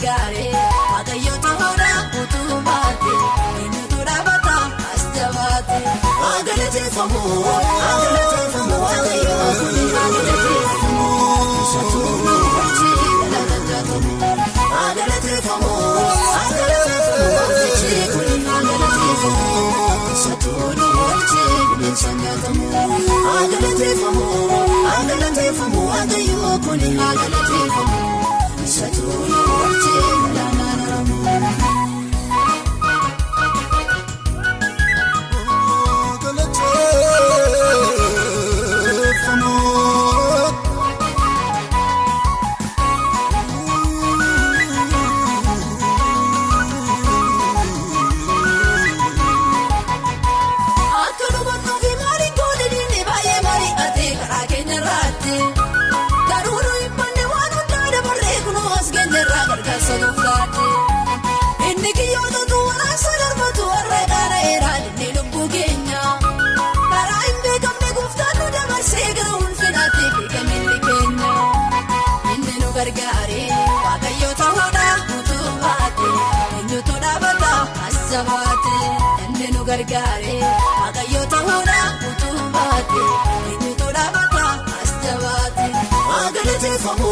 gargaare waaqayyo ta'uudha utuu baate eenyutu dhaabata as jabaate agalateeffamu waaqayyo kuni agalateeffamu isatu nuti galatamu agalateeffamu abdichi kuni agalateeffamu isatu nuti galatamu agalateeffamu waaqayyo kuni agalateeffamu isatu nuti galatamu gargaare waaqayyo ta'uudha utuu baate eenyutu dhaabata as jabaate inni nu gargaare waaqayyo ta'uudha utuu baate eenyutu dhaabata as jabaate agalateeffamu